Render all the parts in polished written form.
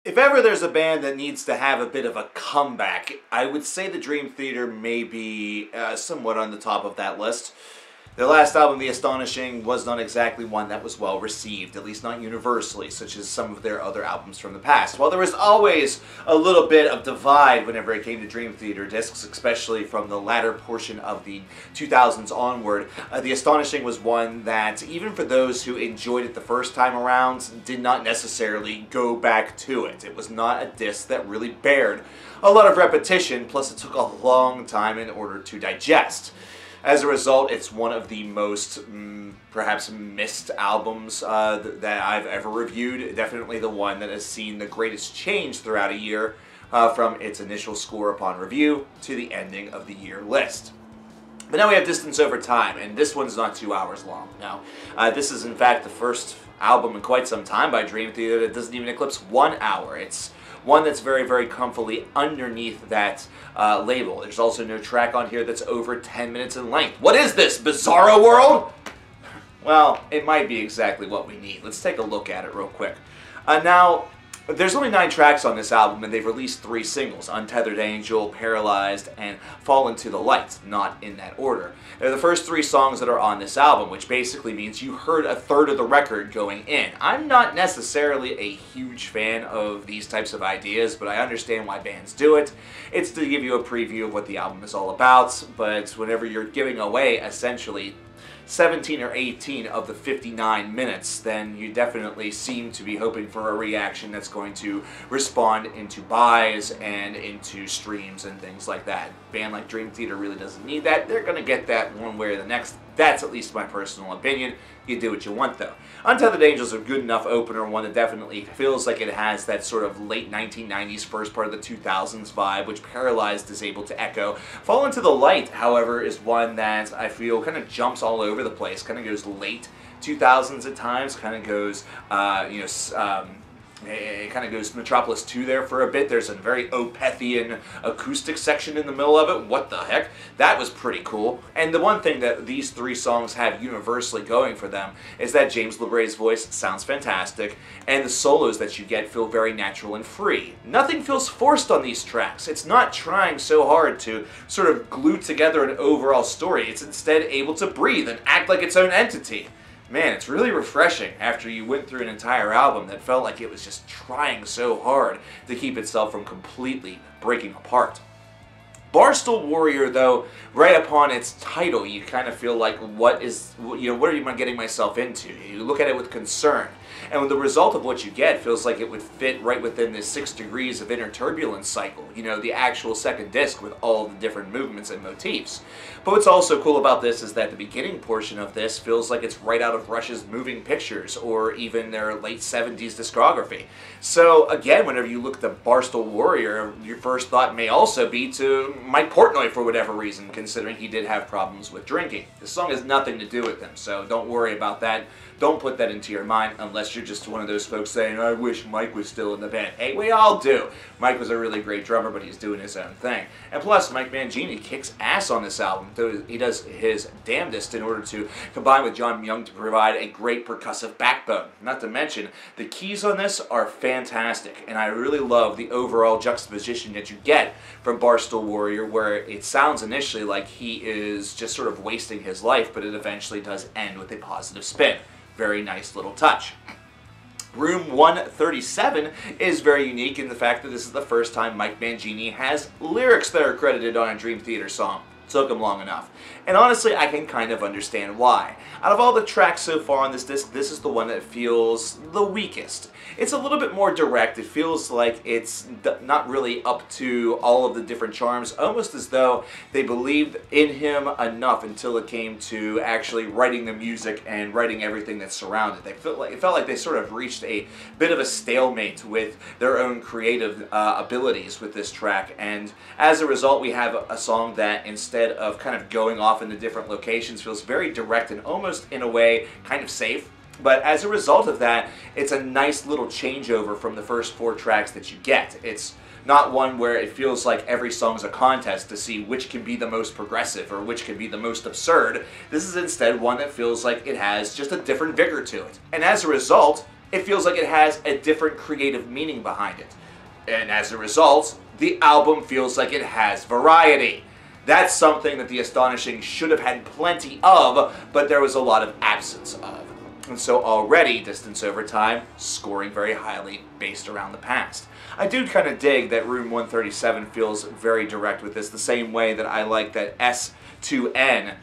If ever there's a band that needs to have a bit of a comeback, I would say the Dream Theater may be somewhat on the top of that list. Their last album, The Astonishing, was not exactly one that was well received, at least not universally, such as some of their other albums from the past. While there was always a little bit of divide whenever it came to Dream Theater discs, especially from the latter portion of the 2000s onward, The Astonishing was one that, even for those who enjoyed it the first time around, did not necessarily go back to it. It was not a disc that really bared a lot of repetition, plus it took a long time in order to digest. As a result, it's one of the most, perhaps, missed albums that I've ever reviewed. Definitely the one that has seen the greatest change throughout a year from its initial score upon review to the ending of the year list. But now we have Distance Over Time, and this one's not 2 hours long. Now, this is in fact the first album in quite some time by Dream Theater that doesn't even eclipse 1 hour. It's one that's very, very comfortably underneath that label. There's also no track on here that's over 10 minutes in length. What is this, Bizarro World? Well, it might be exactly what we need. Let's take a look at it real quick. Now, there's only 9 tracks on this album, and they've released 3 singles: Untethered Angel, Paralyzed, and Fall Into the Light, not in that order. They're the first 3 songs that are on this album, which basically means you heard a third of the record going in. I'm not necessarily a huge fan of these types of ideas, but I understand why bands do it. It's to give you a preview of what the album is all about, but whenever you're giving away, essentially, 17 or 18 of the 59 minutes, then you definitely seem to be hoping for a reaction that's going to respond into buys and into streams and things like that. A band like Dream Theater really doesn't need that. They're going to get that one way or the next. That's at least my personal opinion. You do what you want, though. Untethered Angel is a good enough opener, one that definitely feels like it has that sort of late 1990s, first part of the 2000s vibe, which Paralyzed is able to echo. Fall Into the Light, however, is one that I feel kind of jumps all over the place, kind of goes late 2000s at times, kind of goes, it kind of goes Metropolis 2 there for a bit. There's a very Opethian acoustic section in the middle of it. What the heck? That was pretty cool. And the one thing that these 3 songs have universally going for them is that James LeBray's voice sounds fantastic, and the solos that you get feel very natural and free. Nothing feels forced on these tracks. It's not trying so hard to sort of glue together an overall story. It's instead able to breathe and act like its own entity. Man, it's really refreshing after you went through an entire album that felt like it was just trying so hard to keep itself from completely breaking apart. Barstow Warrior, though, right upon its title, you kind of feel like, what am I getting myself into? You look at it with concern. And the result of what you get feels like it would fit right within this 6 degrees of inner turbulence cycle, the actual second disc with all the different movements and motifs. But what's also cool about this is that the beginning portion of this feels like it's right out of Rush's Moving Pictures or even their late 70s discography. So again, whenever you look at the Barstow Warrior, your first thought may also be to Mike Portnoy for whatever reason, considering he did have problems with drinking. This song has nothing to do with him, so don't worry about that. Don't put that into your mind unless you're just one of those folks saying, I wish Mike was still in the band. Hey, we all do. Mike was a really great drummer, but he's doing his own thing. And plus, Mike Mangini kicks ass on this album. He does his damnedest in order to combine with John Young to provide a great percussive backbone. Not to mention, the keys on this are fantastic, and I really love the overall juxtaposition that you get from Barstow Warrior, where it sounds initially like he is just sort of wasting his life, but it eventually does end with a positive spin. Very nice little touch. Room 137 is very unique in the fact that this is the first time Mike Mangini has lyrics that are credited on a Dream Theater song. Took him long enough. And honestly, I can kind of understand why. Out of all the tracks so far on this disc, this is the one that feels the weakest. It's a little bit more direct. It feels like it's not really up to all of the different charms, almost as though they believed in him enough until it came to actually writing the music and writing everything that surrounded. It felt like they sort of reached a bit of a stalemate with their own creative abilities with this track, and as a result, we have a song that, instead of kind of going off into different locations, feels very direct and almost, in a way, kind of safe. But as a result of that, it's a nice little changeover from the first 4 tracks that you get. It's not one where it feels like every song's a contest to see which can be the most progressive or which can be the most absurd. This is instead one that feels like it has just a different vigor to it. And as a result, it feels like it has a different creative meaning behind it. And as a result, the album feels like it has variety. That's something that the Astonishing should have had plenty of, but there was a lot of absence of. And so already, Distance Over Time, scoring very highly based around the past. I do kind of dig that Room 137 feels very direct with this, the same way that I like that S2N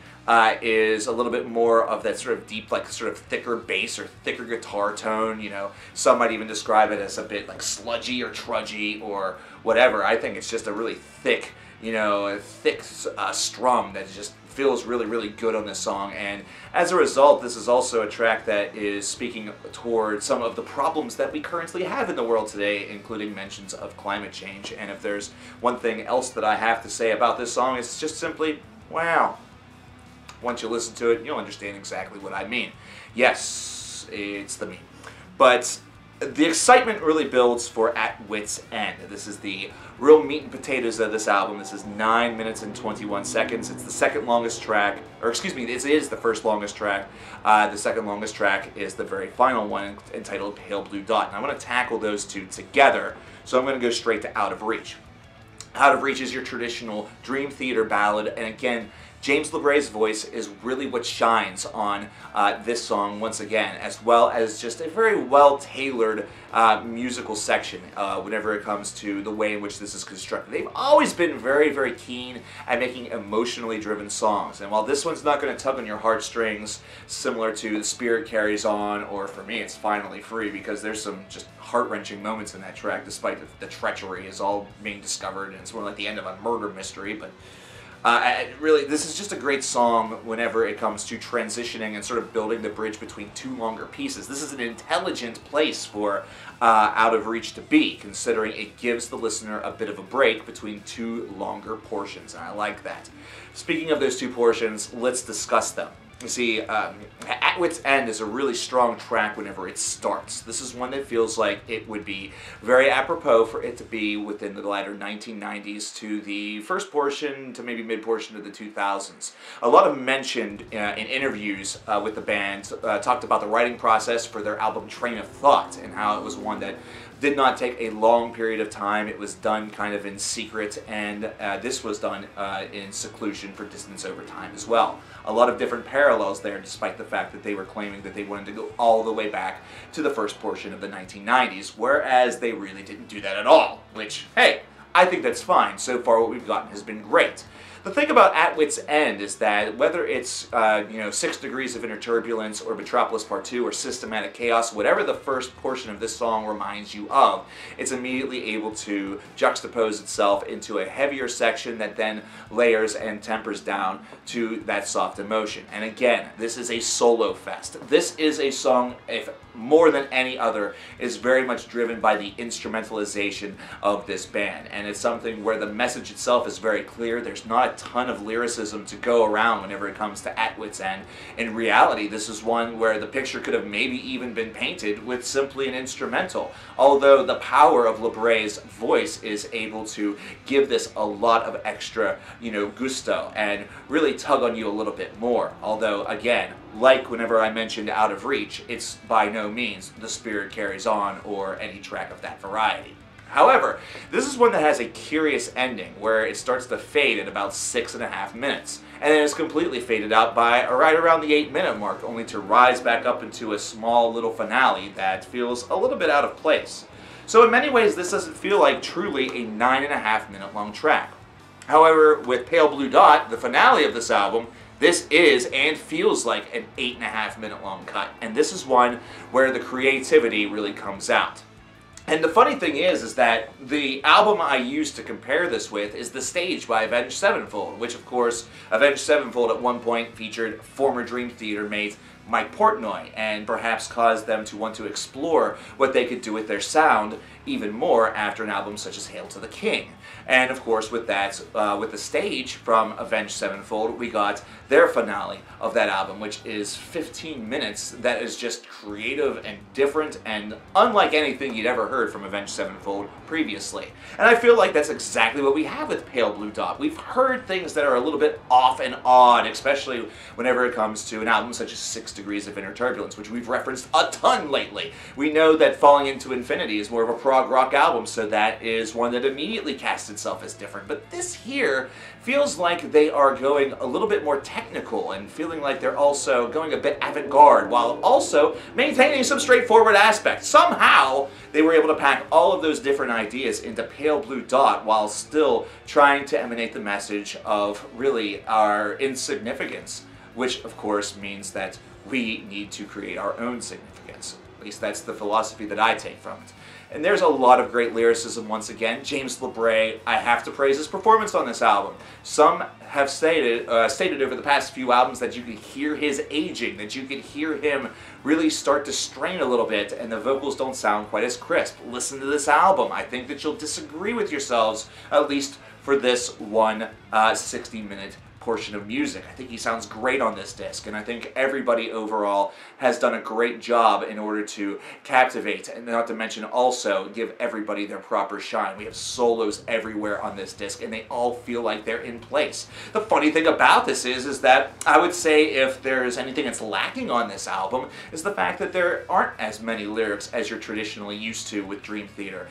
is a little bit more of that sort of deep, like sort of thicker bass or thicker guitar tone. You know, some might even describe it as a bit like sludgy or trudgy or whatever. I think it's just a really thick, you know, a thick strum that just feels really, really good on this song. And as a result, this is also a track that is speaking toward some of the problems that we currently have in the world today, including mentions of climate change. And if there's one thing else that I have to say about this song, it's just simply, wow. Once you listen to it, you'll understand exactly what I mean. Yes, it's the meme. But the excitement really builds for At Wit's End. This is the real meat and potatoes of this album. This is 9 minutes and 21 seconds. It's the second longest track, or excuse me, it is the first longest track. The second longest track is the very final one, entitled Pale Blue Dot. And I want to tackle those two together, so I'm going to go straight to Out of Reach. Out of Reach is your traditional Dream Theater ballad, and again, James LeBray's voice is really what shines on this song once again, as well as just a very well-tailored musical section whenever it comes to the way in which this is constructed. They've always been very, very keen at making emotionally driven songs, and while this one's not going to tug on your heartstrings similar to The Spirit Carries On, or for me it's Finally Free, because there's some just heart-wrenching moments in that track, despite the treachery is all being discovered, and it's more like the end of a murder mystery, but really, this is just a great song whenever it comes to transitioning and sort of building the bridge between two longer pieces. This is an intelligent place for Out of Reach to be, considering it gives the listener a bit of a break between two longer portions, and I like that. Speaking of those two portions, let's discuss them. You see, At Wit's End is a really strong track whenever it starts. This is one that feels like it would be very apropos for it to be within the latter 1990s to the first portion to maybe mid-portion of the 2000s. A lot of mentioned in interviews with the band talked about the writing process for their album Train of Thought, and how it was one that did not take a long period of time. It was done kind of in secret, and this was done in seclusion for Distance Over Time as well. A lot of different parallels there, despite the fact that they were claiming that they wanted to go all the way back to the first portion of the 1990s, whereas they really didn't do that at all, which, hey, I think that's fine. So far what we've gotten has been great. The thing about At Wit's End is that whether it's 6 Degrees of Inner Turbulence or Metropolis Part 2 or Systematic Chaos, whatever the first portion of this song reminds you of, it's immediately able to juxtapose itself into a heavier section that then layers and tempers down to that soft emotion. And again, this is a solo fest. This is a song, if more than any other, is very much driven by the instrumentalization of this band. And it's something where the message itself is very clear. There's not a ton of lyricism to go around whenever it comes to At Wit's End. In reality, this is one where the picture could have maybe even been painted with simply an instrumental, although the power of LeBray's voice is able to give this a lot of extra, gusto and really tug on you a little bit more. Although, again, like whenever I mentioned Out of Reach, it's by no means The Spirit Carries On or any track of that variety. However, this is one that has a curious ending where it starts to fade at about 6.5 minutes, and then it's completely faded out by right around the 8-minute mark, only to rise back up into a small little finale that feels a little bit out of place. So in many ways, this doesn't feel like truly a 9.5-minute long track. However, with Pale Blue Dot, the finale of this album, this is and feels like an 8.5-minute long cut, and this is one where the creativity really comes out. And the funny thing is that the album I used to compare this with is The Stage by Avenged Sevenfold, which of course, Avenged Sevenfold at one point featured former Dream Theater mate Mike Portnoy, and perhaps caused them to want to explore what they could do with their sound even more after an album such as Hail to the King. And of course, with that, with the stage from Avenged Sevenfold, we got their finale of that album, which is 15 minutes that is just creative and different and unlike anything you'd ever heard from Avenged Sevenfold previously. And I feel like that's exactly what we have with Pale Blue Dot. We've heard things that are a little bit off and odd, especially whenever it comes to an album such as 6 Degrees of Inner Turbulence, which we've referenced a ton lately. We know that Falling Into Infinity is more of a prog rock album, so that is one that immediately casts itself as different. But this here feels like they are going a little bit more technical and feeling like they're also going a bit avant-garde while also maintaining some straightforward aspects. Somehow they were able to pack all of those different ideas into Pale Blue Dot while still trying to emanate the message of really our insignificance, which of course means that we need to create our own significance. At least that's the philosophy that I take from it. And there's a lot of great lyricism once again. James LeBray, I have to praise his performance on this album. Some have stated over the past few albums that you could hear his aging, that you could hear him really start to strain a little bit and the vocals don't sound quite as crisp. Listen to this album. I think that you'll disagree with yourselves, at least for this one 60-minute portion of music. I think he sounds great on this disc, and I think everybody overall has done a great job in order to captivate, and not to mention also give everybody their proper shine. We have solos everywhere on this disc, and they all feel like they're in place. The funny thing about this is that I would say if there's anything that's lacking on this album is the fact that there aren't as many lyrics as you're traditionally used to with Dream Theater.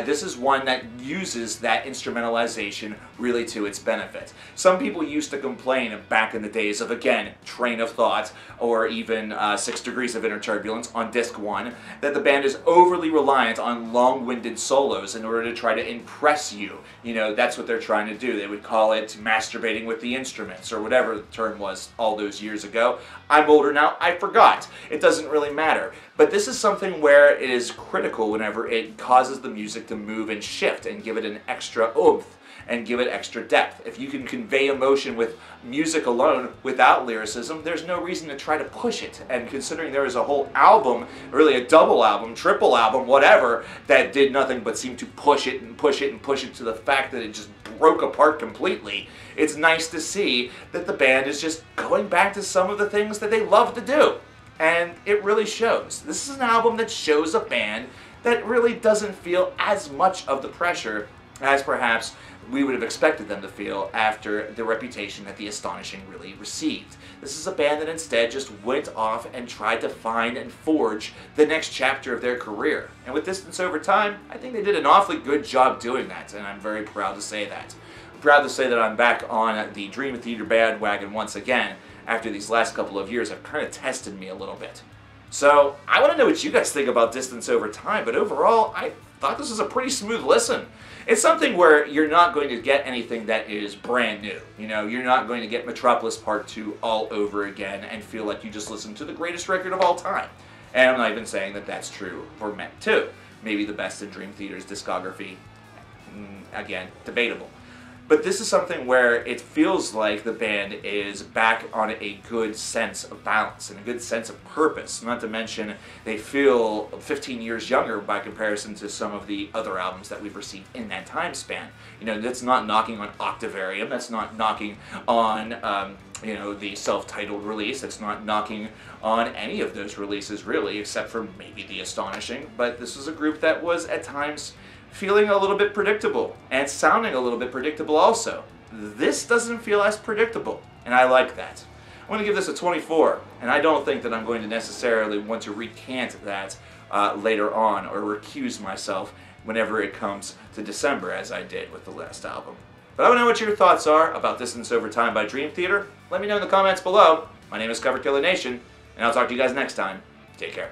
This is one that uses that instrumentalization really to its benefit. Some people used to complain back in the days of, again, Train of Thought, or even 6 Degrees of Inner Turbulence on disc 1, that the band is overly reliant on long-winded solos in order to try to impress you. You know, that's what they're trying to do. They would call it masturbating with the instruments, or whatever the term was all those years ago. I'm older now, I forgot. It doesn't really matter. But this is something where it is critical whenever it causes the music to move and shift and give it an extra oomph and give it extra depth. If you can convey emotion with music alone without lyricism, there's no reason to try to push it. And considering there is a whole album, really a double album, triple album, whatever, that did nothing but seem to push it and push it and push it to the fact that it just broke apart completely, it's nice to see that the band is just going back to some of the things that they love to do. And it really shows. This is an album that shows a band that really doesn't feel as much of the pressure as perhaps we would have expected them to feel after the reputation that the Astonishing really received. This is a band that instead just went off and tried to find and forge the next chapter of their career. And with Distance Over Time, I think they did an awfully good job doing that, and I'm very proud to say that. I'm proud to say that I'm back on the Dream Theater bandwagon once again. After these last couple of years have kind of tested me a little bit. So, I want to know what you guys think about Distance Over Time, but overall, I thought this was a pretty smooth listen. It's something where you're not going to get anything that is brand new. You know, you're not going to get Metropolis Part 2 all over again and feel like you just listened to the greatest record of all time. And I'm not even saying that that's true for Met 2. Maybe the best in Dream Theater's discography. Again, debatable. But this is something where it feels like the band is back on a good sense of balance and a good sense of purpose. Not to mention, they feel 15 years younger by comparison to some of the other albums that we've received in that time span. You know, that's not knocking on Octavarium, that's not knocking on, you know, the self-titled release, that's not knocking on any of those releases really, except for maybe the Astonishing. But this is a group that was at times feeling a little bit predictable, and sounding a little bit predictable also. This doesn't feel as predictable, and I like that. I'm going to give this a 24, and I don't think that I'm going to necessarily want to recant that later on, or recuse myself whenever it comes to December, as I did with the last album. But I want to know what your thoughts are about Distance Over Time by Dream Theater. Let me know in the comments below. My name is CoverKillerNation, and I'll talk to you guys next time. Take care.